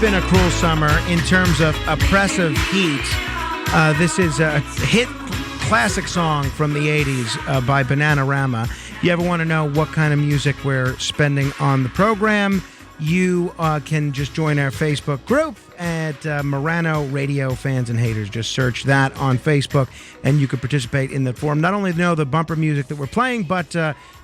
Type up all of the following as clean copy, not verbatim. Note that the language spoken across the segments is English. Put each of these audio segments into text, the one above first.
been a cruel summer in terms of oppressive heat. This is a hit classic song from the 80s by Bananarama. If you ever want to know what kind of music we're spending on the program, you can just join our Facebook group at Morano Radio Fans and Haters. Just search that on Facebook, and you can participate in the forum. Not only know the bumper music that we're playing, but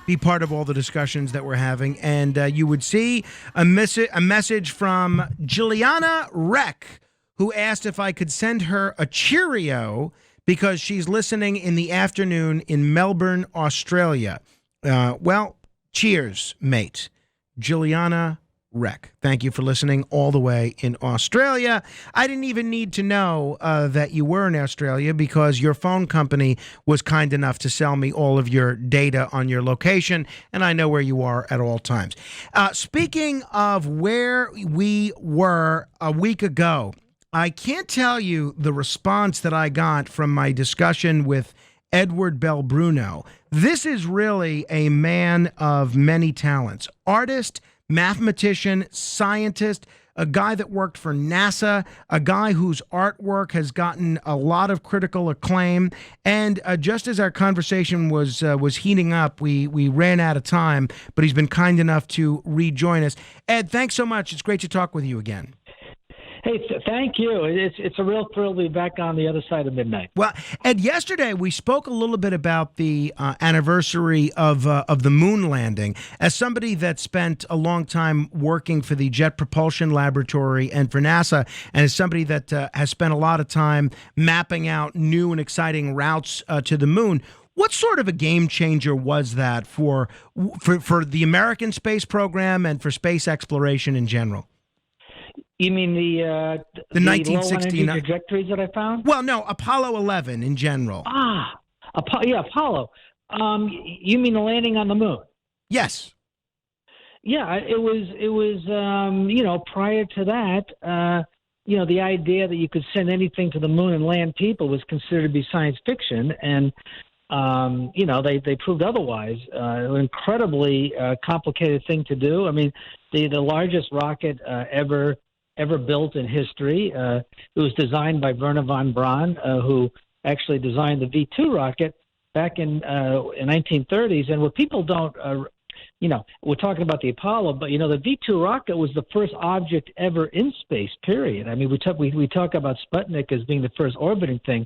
be part of all the discussions that we're having. And you would see a message from Juliana Reck, who asked if I could send her a Cheerio because she's listening in the afternoon in Melbourne, Australia. Well, cheers, mate. Juliana Reck. Thank you for listening all the way in Australia. I didn't even need to know that you were in Australia because your phone company was kind enough to sell me all of your data on your location, and I know where you are at all times. Speaking of where we were a week ago, I can't tell you the response that I got from my discussion with Edward Belbruno. This is really a man of many talents. Artist, mathematician, scientist, a guy that worked for NASA, a guy whose artwork has gotten a lot of critical acclaim. And just as our conversation was heating up, we ran out of time, but he's been kind enough to rejoin us. Ed, thanks so much. It's great to talk with you again. Hey, thank you. It's a real thrill to be back on the other side of midnight. Well, Ed, yesterday we spoke a little bit about the anniversary of the moon landing. As somebody that spent a long time working for the Jet Propulsion Laboratory and for NASA, and as somebody that has spent a lot of time mapping out new and exciting routes to the moon, what sort of a game changer was that for the American space program and for space exploration in general? You mean the 1969 low energy trajectories that I found? Well, no, Apollo 11 in general. Apollo. You mean the landing on the moon? Yes. Yeah, it was. Prior to that, the idea that you could send anything to the moon and land people was considered to be science fiction, and they proved otherwise. An incredibly complicated thing to do. I mean, the largest rocket ever built in history. It was designed by Wernher von Braun, who actually designed the V2 rocket back in 1930s. And what people don't, we're talking about the Apollo, but the V2 rocket was the first object ever in space. Period. I mean, we talk about Sputnik as being the first orbiting thing,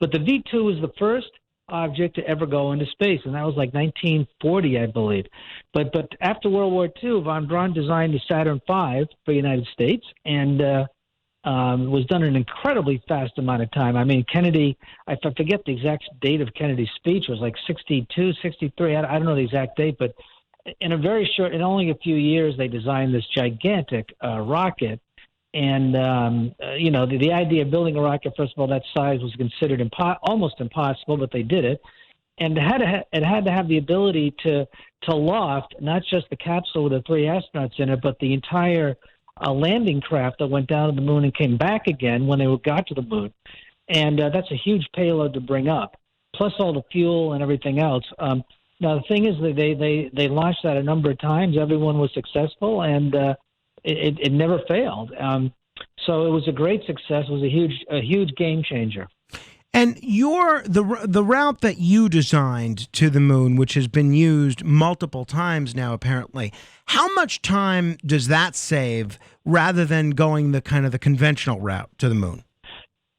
but the V2 was the first object to ever go into space, and that was like 1940, I believe. But after World War II, von Braun designed the Saturn V for the United States, and was done in an incredibly fast amount of time. I mean, Kennedy, I forget the exact date of Kennedy's speech, it was like 62, 63, I don't know the exact date, but in only a few years, they designed this gigantic rocket. And, the idea of building a rocket, first of all, that size was considered almost impossible, but they did it. And it had to have the ability to loft not just the capsule with the three astronauts in it, but the entire landing craft that went down to the moon and came back again when they got to the moon. And that's a huge payload to bring up, plus all the fuel and everything else. Now, the thing is that they launched that a number of times. Everyone was successful, and it never failed. So it was a great success. It was a huge game changer. And the route that you designed to the moon, which has been used multiple times now, apparently, how much time does that save rather than going the conventional route to the moon?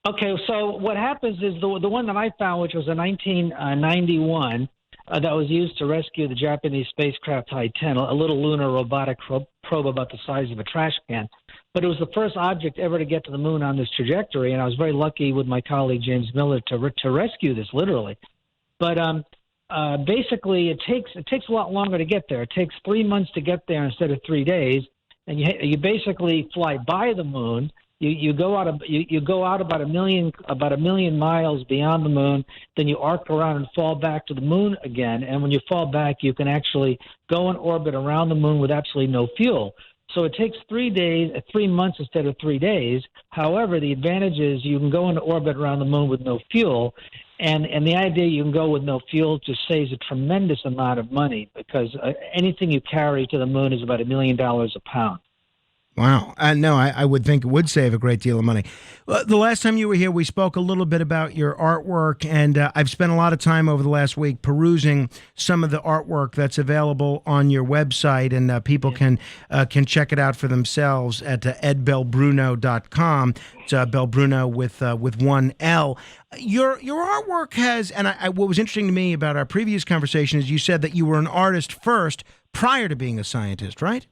Okay, so what happens is the one that I found, which was a 1991. That was used to rescue the Japanese spacecraft Titan, a little lunar robotic probe about the size of a trash can. But it was the first object ever to get to the moon on this trajectory, and I was very lucky with my colleague James Miller to rescue this, literally. But basically, it takes a lot longer to get there. It takes 3 months to get there instead of 3 days, and you basically fly by the moon. You go out about a million miles beyond the moon, then you arc around and fall back to the moon again. And when you fall back, you can actually go in orbit around the moon with absolutely no fuel. So it takes 3 months instead of 3 days. However, the advantage is you can go into orbit around the moon with no fuel. And the idea you can go with no fuel just saves a tremendous amount of money because anything you carry to the moon is about $1 million a pound. Wow. No, I would think it would save a great deal of money. The last time you were here, we spoke a little bit about your artwork, and I've spent a lot of time over the last week perusing some of the artwork that's available on your website, and people can check it out for themselves at edbelbruno.com. It's Belbruno with one L. Your artwork has, and what was interesting to me about our previous conversation is you said that you were an artist first prior to being a scientist, right?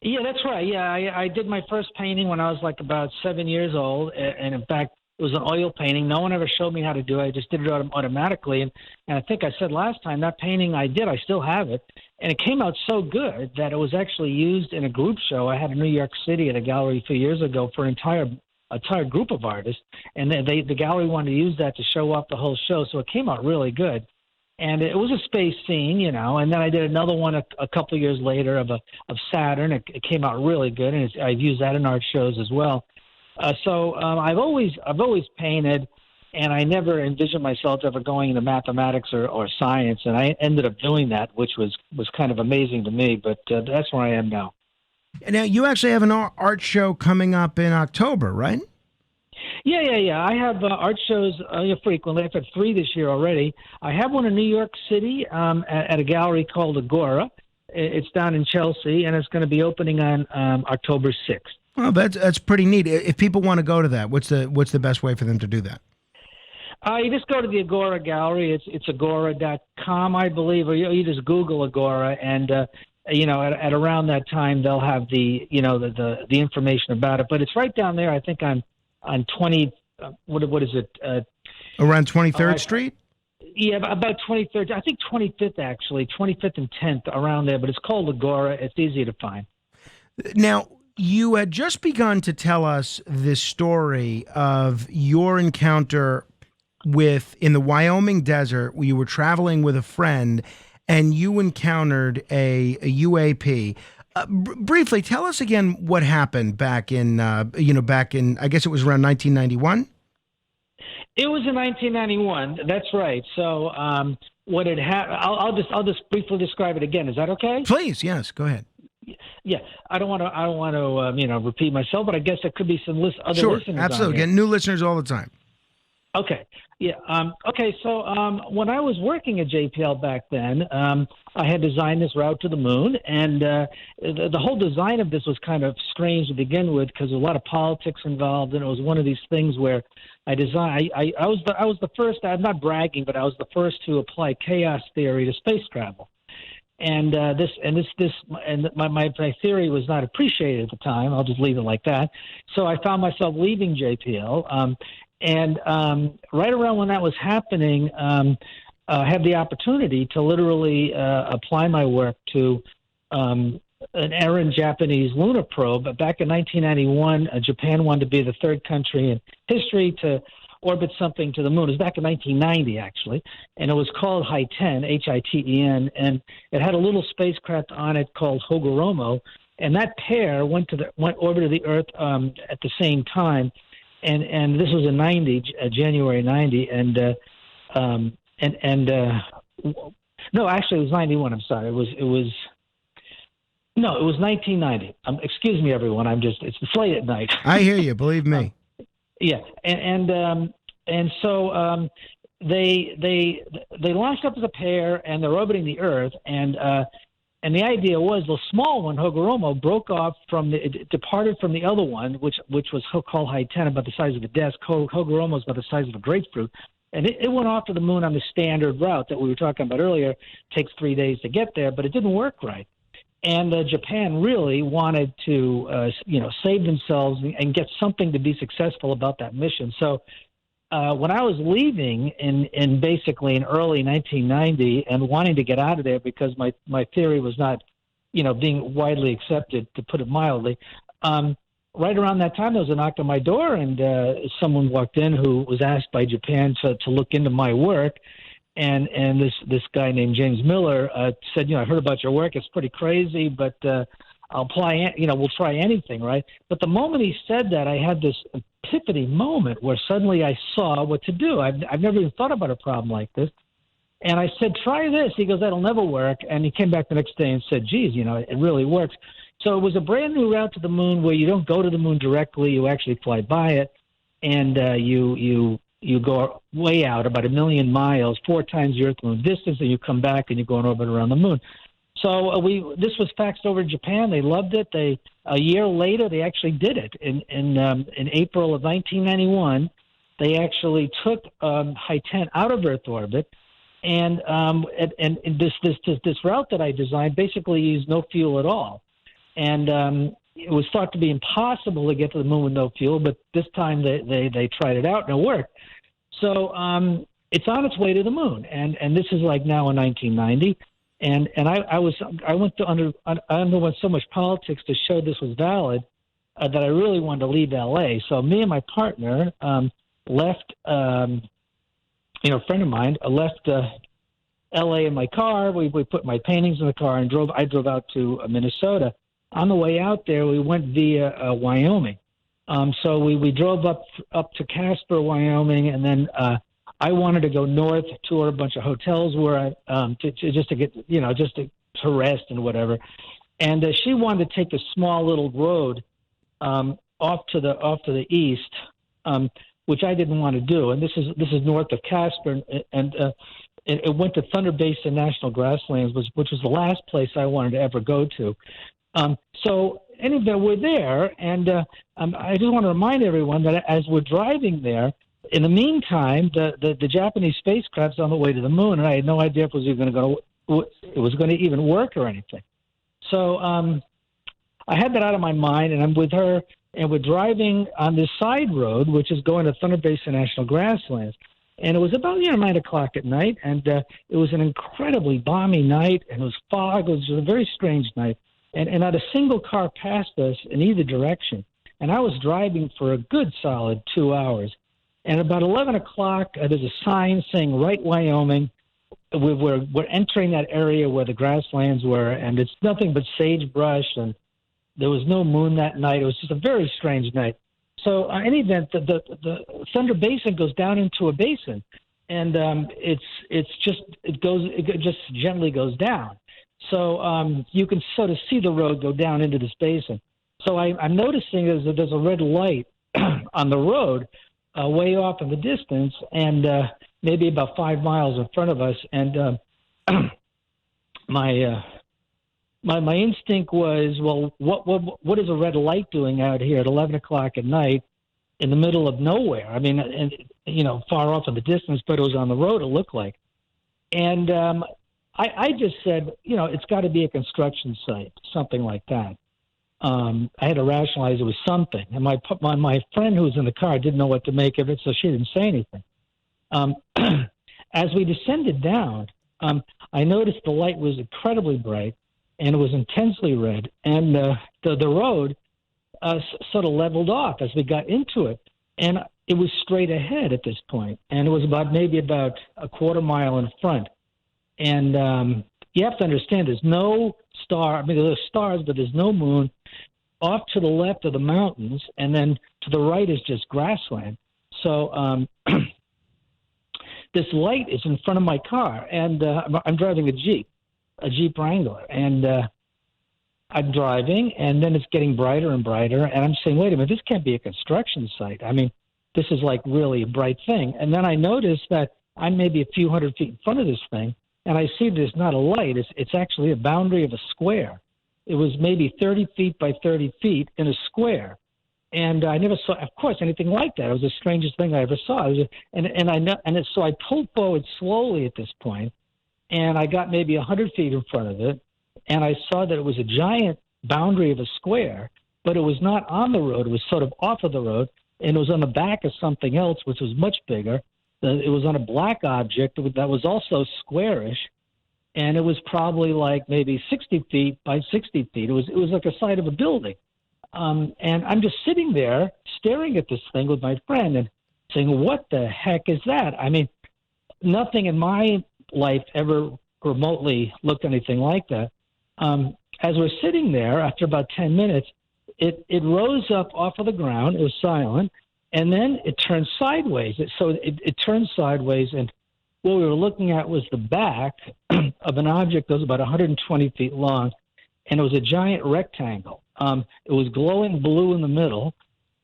Yeah, that's right. Yeah, I did my first painting when I was like about 7 years old, and in fact, it was an oil painting. No one ever showed me how to do it. I just did it automatically, and I think I said last time that painting I did, I still have it, and it came out so good that it was actually used in a group show I had in New York City at a gallery a few years ago for an entire group of artists, and the gallery wanted to use that to show off the whole show, so it came out really good. And it was a space scene, and then I did another one a couple of years later of Saturn. It came out really good, and I've used that in art shows as well. So I've always painted, and I never envisioned myself ever going into mathematics or science, and I ended up doing that, which was kind of amazing to me. But that's where I am now. Now you actually have an art show coming up in October, right? Yeah. I have art shows frequently. I've had 3 this year already. I have one in New York City at a gallery called Agora. It's down in Chelsea, and it's going to be opening on October 6th. Well, that's pretty neat. If people want to go to that, what's the best way for them to do that? You just go to the Agora Gallery. It's agora.com, I believe, or you just Google Agora, and at around that time they'll have the information about it. But it's right down there. I think on 20, what is it? Around 23rd Street? Yeah, about 23rd. I think 25th, actually. 25th and 10th, around there. But it's called Agora. It's easy to find. Now, you had just begun to tell us this story of your encounter in the Wyoming desert, where you were traveling with a friend, and you encountered a UAP. Briefly, tell us again what happened back in, I guess it was around 1991? It was in 1991. That's right. So what had happened, I'll just briefly describe it again. Is that okay? Please, yes, go ahead. Yeah, I don't want to repeat myself, but I guess there could be some other sure, listeners. Absolutely. Get new listeners all the time. Okay. Yeah. Okay. So when I was working at JPL back then, I had designed this route to the moon, and the whole design of this was kind of strange to begin with because there was a lot of politics involved, and it was one of these things where I designed. I was the first. I'm not bragging, but I was the first to apply chaos theory to space travel. And my theory was not appreciated at the time. I'll just leave it like that. So I found myself leaving JPL. And right around when that was happening, I had the opportunity to literally apply my work to an errant Japanese lunar probe. Back in 1991, Japan wanted to be the third country in history to orbit something to the moon. It was back in 1990, actually, and it was called Hiten, Hiten, and it had a little spacecraft on it called Hogoromo, and that pair went orbited the Earth at the same time. And this was in January 90, no, actually it was 91. I'm sorry, it was 1990. Excuse me, everyone. It's late at night. I hear you. Believe me. Yeah, and so they launched up as a pair, and they're orbiting the Earth, and the idea was the small one, Hogoromo, departed from the other one, which was called Hiten, about the size of a desk. Hogoromo was about the size of a grapefruit. And it went off to the moon on the standard route that we were talking about earlier. It takes 3 days to get there, but it didn't work right. And Japan really wanted to, save themselves and get something to be successful about that mission. So when I was leaving in early 1990 and wanting to get out of there because my theory was not, being widely accepted, to put it mildly, right around that time there was a knock on my door, and someone walked in who was asked by Japan to look into my work. And this guy named James Miller said, I heard about your work. It's pretty crazy, but I'll apply. We'll try anything, right? But the moment he said that, I had this epiphany moment where suddenly I saw what to do. I've never even thought about a problem like this. And I said, try this. He goes, that'll never work. And he came back the next day and said, geez, it really works. So it was a brand new route to the moon where you don't go to the moon directly; you actually fly by it, and you go way out about 1 million miles, 4 times the Earth-Moon distance, and you come back and you go in orbit around the moon. So this was faxed over to Japan. They loved it. A year later, they actually did it in April of 1991. They actually took High-10 out of Earth orbit, and this route that I designed basically used no fuel at all. And it was thought to be impossible to get to the moon with no fuel, but this time they tried it out and it worked. So it's on its way to the moon, and this is like now in 1990. And I underwent so much politics to show this was valid that I really wanted to leave L.A. So me and my partner left. A friend of mine left L.A. in my car. We put my paintings in the car and I drove out to Minnesota. On the way out there, we went via Wyoming. So we drove up to Casper, Wyoming, and then I wanted to go north, tour a bunch of hotels where just to rest and whatever. And she wanted to take a small little road off to the east, which I didn't want to do. And this is north of Casper, and it went to Thunder Basin National Grasslands, which was the last place I wanted to ever go to. So anyway, we're there, and I just want to remind everyone that as we're driving there, in the meantime, the Japanese spacecraft's on the way to the moon, and I had no idea if it was going to even work or anything. So I had that out of my mind, and I'm with her, and we're driving on this side road, which is going to Thunder Basin National Grasslands. And it was about 9 o'clock at night, and it was an incredibly balmy night, and it was fog. It was a very strange night. And not a single car passed us in either direction. And I was driving for a good solid 2 hours. And about 11 o'clock, there's a sign saying Wright, Wyoming. We're entering that area where the grasslands were, and it's nothing but sagebrush, and there was no moon that night. It was just a very strange night. So in any event, the Thunder Basin goes down into a basin, and it just gently goes down. So you can sort of see the road go down into this basin. So I'm noticing there's a red light on the road way off in the distance, and maybe about 5 miles in front of us. And my instinct was, well, what is a red light doing out here at 11 o'clock at night in the middle of nowhere? I mean, and far off in the distance, but it was on the road, it looked like. And I just said, it's got to be a construction site, something like that. I had to rationalize it was something. And my friend who was in the car didn't know what to make of it, so she didn't say anything. As we descended down, I noticed the light was incredibly bright, and it was intensely red. And the road sort of leveled off as we got into it. And it was straight ahead at this point. And it was maybe about a quarter mile in front. And you have to understand, there's no star. I mean, there's stars, but there's no moon. Off to the left are the mountains, and then to the right is just grassland. So this light is in front of my car, and I'm driving a Jeep Wrangler, and I'm driving, and then it's getting brighter and brighter, and I'm saying, wait a minute, this can't be a construction site. I mean, this is like really a bright thing. And then I notice that I'm maybe a few hundred feet in front of this thing, and I see there's not a light. It's actually a boundary of a square. It was maybe 30 feet by 30 feet in a square. And I never saw, of course, anything like that. It was the strangest thing I ever saw. So I pulled forward slowly at this point, and I got maybe 100 feet in front of it, and I saw that it was a giant boundary of a square, but it was not on the road. It was sort of off of the road, and it was on the back of something else, which was much bigger. It was on a black object that was also squarish, and it was probably like maybe 60 feet by 60 feet. It was like the side of a building. And I'm just sitting there staring at this thing with my friend and saying, what the heck is that? I mean, nothing in my life ever remotely looked anything like that. As we're sitting there, after about 10 minutes, it rose up off of the ground. It was silent. And then it turned sideways. It turned sideways, and what we were looking at was the back of an object that was about 120 feet long. and it was a giant rectangle. It was glowing blue in the middle,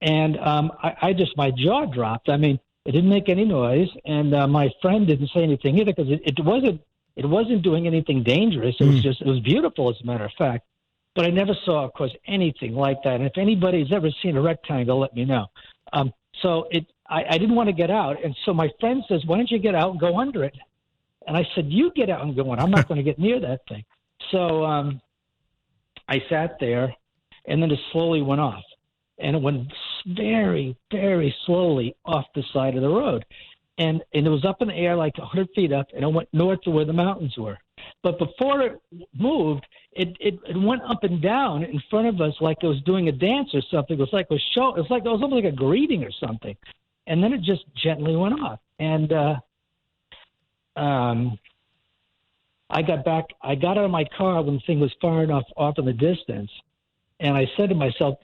and I just, my jaw dropped. I mean, it didn't make any noise, and my friend didn't say anything either because it wasn't doing anything dangerous. It was beautiful, as a matter of fact. But I never saw, of course, anything like that. And if anybody's ever seen a rectangle, let me know. I didn't want to get out, and so my friend says, "Why don't you get out and go under it?" And I said, "You get out and go under. I'm not going to get near that thing." So I sat there, and then it slowly went off, and it went very, very slowly off the side of the road. And it was up in the air like 100 feet up, and it went north to where the mountains were. But before it moved, it went up and down in front of us like it was doing a dance or something. It was like it was almost like a greeting or something. And then it just gently went off. And I got out of my car when the thing was far enough off in the distance, and I said to myself,